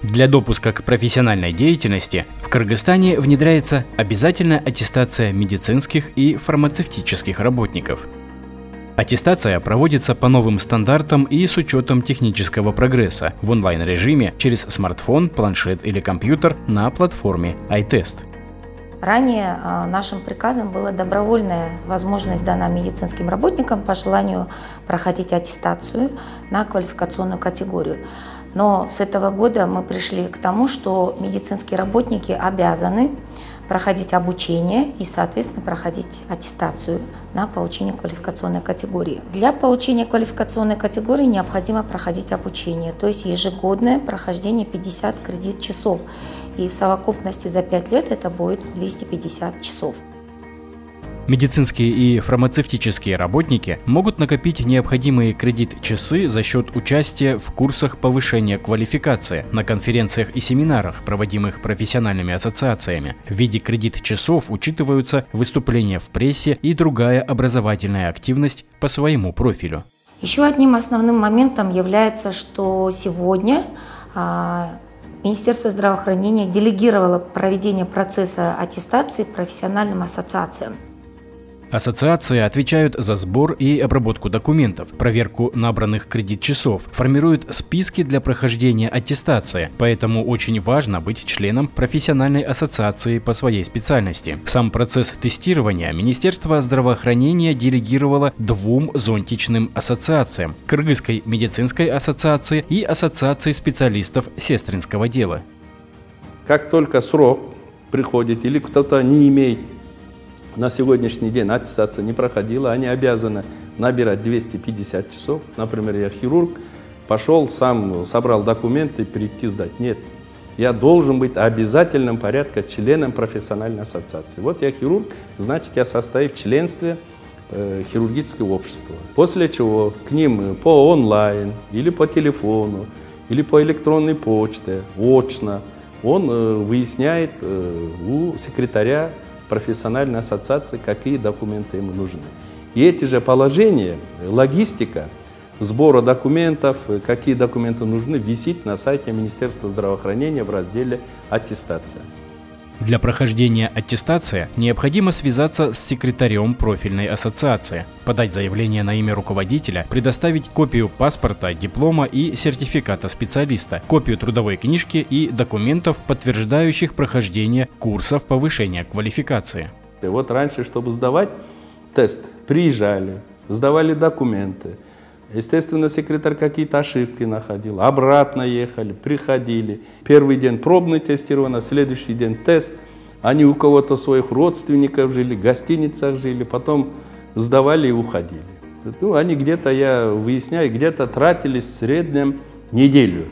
Для допуска к профессиональной деятельности в Кыргызстане внедряется обязательная аттестация медицинских и фармацевтических работников. Аттестация проводится по новым стандартам и с учетом технического прогресса в онлайн-режиме через смартфон, планшет или компьютер на платформе iTest. Ранее нашим приказом была добровольная возможность дана медицинским работникам по желанию проходить аттестацию на квалификационную категорию. Но с этого года мы пришли к тому, что медицинские работники обязаны проходить обучение и, соответственно, проходить аттестацию на получение квалификационной категории. Для получения квалификационной категории необходимо проходить обучение, то есть ежегодное прохождение 50 кредит-часов. И в совокупности за 5 лет это будет 250 часов. Медицинские и фармацевтические работники могут накопить необходимые кредит-часы за счет участия в курсах повышения квалификации, на конференциях и семинарах, проводимых профессиональными ассоциациями. В виде кредит-часов учитываются выступления в прессе и другая образовательная активность по своему профилю. Еще одним основным моментом является, что сегодня Министерство здравоохранения делегировало проведение процесса аттестации профессиональным ассоциациям. Ассоциации отвечают за сбор и обработку документов, проверку набранных кредит-часов, формируют списки для прохождения аттестации, поэтому очень важно быть членом профессиональной ассоциации по своей специальности. Сам процесс тестирования Министерство здравоохранения делегировало двум зонтичным ассоциациям – Кыргызской медицинской ассоциации и Ассоциации специалистов сестринского дела. Как только срок приходит или кто-то не имеет на сегодняшний день аттестация не проходила, они обязаны набирать 250 часов. Например, я хирург, пошел, сам собрал документы, прийти сдать. Нет, я должен быть в обязательном порядке членом профессиональной ассоциации. Вот я хирург, значит, я состою в членстве хирургического общества. После чего к ним по онлайн, или по телефону, или по электронной почте, очно, он выясняет у секретаря профессиональной ассоциации, какие документы ему нужны. И эти же положения, логистика сбора документов, какие документы нужны, висит на сайте Министерства здравоохранения в разделе «Аттестация». Для прохождения аттестации необходимо связаться с секретарем профильной ассоциации, подать заявление на имя руководителя, предоставить копию паспорта, диплома и сертификата специалиста, копию трудовой книжки и документов, подтверждающих прохождение курсов повышения квалификации. И вот раньше, чтобы сдавать тест, приезжали, сдавали документы. Естественно, секретарь какие-то ошибки находил, обратно ехали, приходили. Первый день пробное тестирование, следующий день тест. Они у кого-то своих родственников жили, в гостиницах жили, потом сдавали и уходили. Ну, они где-то, я выясняю, где-то тратились в среднем неделю.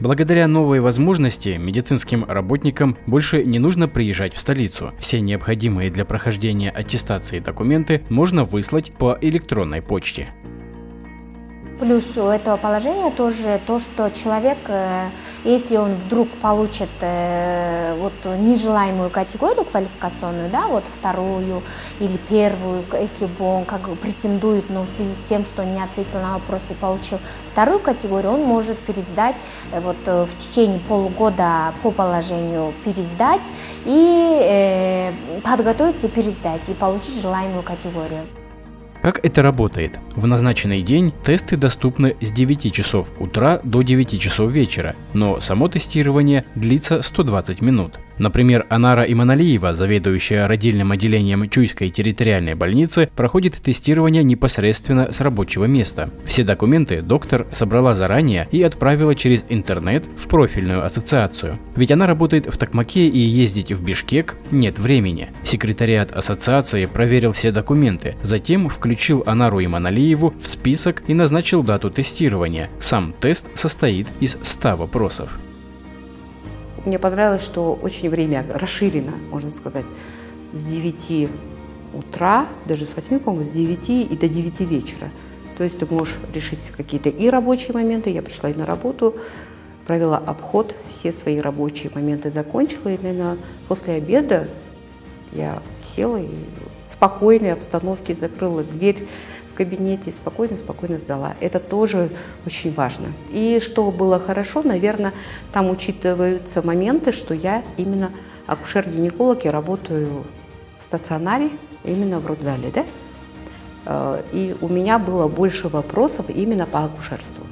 Благодаря новой возможности медицинским работникам больше не нужно приезжать в столицу. Все необходимые для прохождения аттестации документы можно выслать по электронной почте. Плюс у этого положения тоже то, что человек, если он вдруг получит вот нежелаемую категорию квалификационную, да, вот вторую или первую, если бы он как бы претендует, но в связи с тем, что он не ответил на вопрос и получил вторую категорию, он может пересдать вот в течение полугода по положению пересдать и подготовиться и пересдать и получить желаемую категорию. Как это работает? В назначенный день тесты доступны с 9 часов утра до 9 часов вечера, но само тестирование длится 120 минут. Например, Анара Иманалиева, заведующая родильным отделением Чуйской территориальной больницы, проходит тестирование непосредственно с рабочего места. Все документы доктор собрала заранее и отправила через интернет в профильную ассоциацию. Ведь она работает в Токмаке и ездить в Бишкек нет времени. Секретариат ассоциации проверил все документы, затем включил Анару Иманалиеву в список и назначил дату тестирования. Сам тест состоит из 100 вопросов. Мне понравилось, что очень время расширено, можно сказать, с 9 утра, даже с 8, по-моему, с 9 и до 9 вечера. То есть ты можешь решить какие-то и рабочие моменты. Я пришла и на работу, провела обход, все свои рабочие моменты закончила. И, наверное, после обеда я села и в спокойной обстановке закрыла дверь в кабинете, спокойно сдала. Это тоже очень важно. И что было хорошо, наверное, там учитываются моменты, что я именно акушер-гинеколог, я работаю в стационаре, именно в родзале, да? И у меня было больше вопросов именно по акушерству.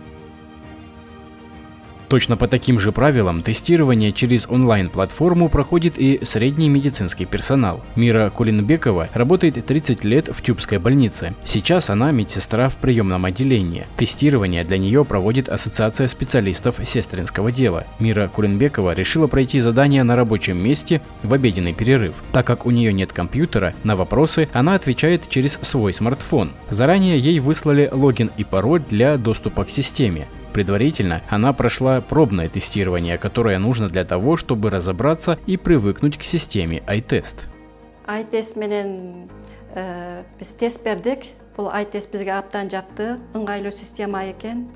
Точно по таким же правилам тестирование через онлайн-платформу проходит и средний медицинский персонал. Мира Кулинбекова работает 30 лет в Тюбской больнице. Сейчас она медсестра в приемном отделении. Тестирование для нее проводит Ассоциация специалистов сестринского дела. Мира Кулинбекова решила пройти задание на рабочем месте в обеденный перерыв. Так как у нее нет компьютера, на вопросы она отвечает через свой смартфон. Заранее ей выслали логин и пароль для доступа к системе. Предварительно она прошла пробное тестирование, которое нужно для того, чтобы разобраться и привыкнуть к системе iTest. iTest менен biz тест бердик. Бул iTest бизге абдан жакты, ыңгайлуу система экен.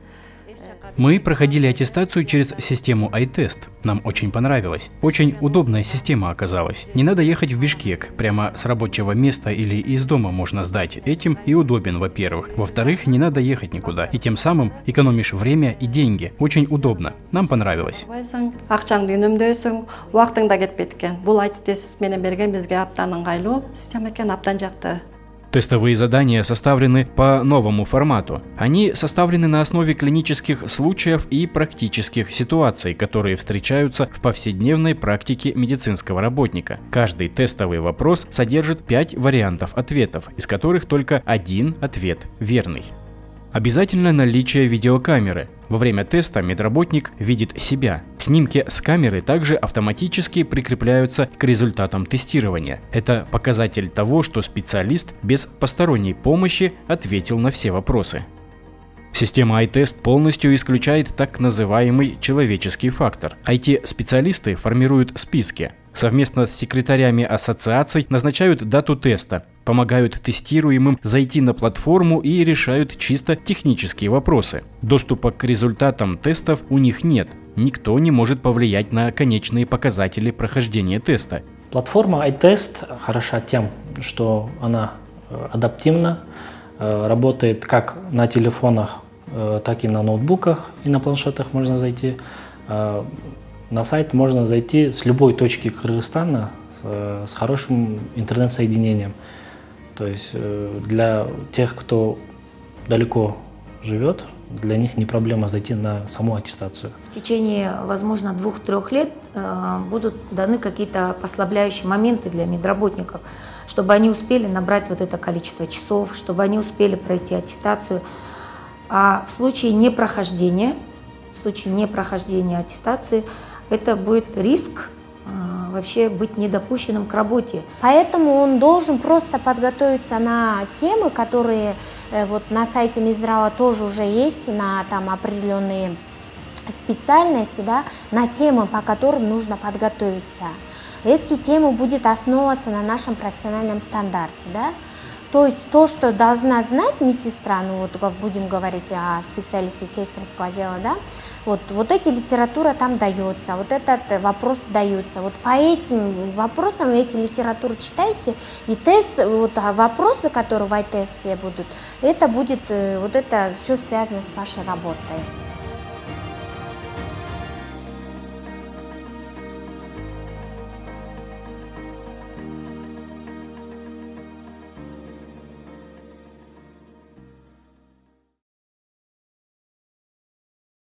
Мы проходили аттестацию через систему iTest. Нам очень понравилось. Очень удобная система оказалась. Не надо ехать в Бишкек. Прямо с рабочего места или из дома можно сдать. Этим и удобен, во-первых. Во-вторых, не надо ехать никуда. И тем самым экономишь время и деньги. Очень удобно. Нам понравилось. Акчаңды үнөмдөйсүң, убактың да кетпейт экен. Бул iTest менен берген бизге абдан ыңгайлуу система экен, абдан жакты. Тестовые задания составлены по новому формату. Они составлены на основе клинических случаев и практических ситуаций, которые встречаются в повседневной практике медицинского работника. Каждый тестовый вопрос содержит 5 вариантов ответов, из которых только один ответ верный. Обязательно наличие видеокамеры. Во время теста медработник видит себя. Снимки с камеры также автоматически прикрепляются к результатам тестирования. Это показатель того, что специалист без посторонней помощи ответил на все вопросы. Система iTest полностью исключает так называемый человеческий фактор. IT-специалисты формируют списки. Совместно с секретарями ассоциаций назначают дату теста, помогают тестируемым зайти на платформу и решают чисто технические вопросы. Доступа к результатам тестов у них нет. Никто не может повлиять на конечные показатели прохождения теста. Платформа iTest хороша тем, что она адаптивна, работает как на телефонах, так и на ноутбуках, и на планшетах можно зайти. На сайт можно зайти с любой точки Кыргызстана с хорошим интернет-соединением. То есть для тех, кто далеко живет, для них не проблема зайти на саму аттестацию. В течение, возможно, 2-3 лет будут даны какие-то послабляющие моменты для медработников, чтобы они успели набрать вот это количество часов, чтобы они успели пройти аттестацию. А в случае непрохождения аттестации, это будет риск вообще быть недопущенным к работе. Поэтому он должен просто подготовиться на темы, которые вот на сайте Минздрава тоже уже есть, на там определенные специальности, да, на темы, по которым нужно подготовиться. Эти темы будут основываться на нашем профессиональном стандарте, да. То есть то, что должна знать медсестра, ну вот как будем говорить о специалисте сестринского дела, да, вот эти литература там дается, вот этот вопрос дается. Вот по этим вопросам эти литературу читайте, и тест, вот вопросы, которые в iTest будут, это будет, вот это все связано с вашей работой.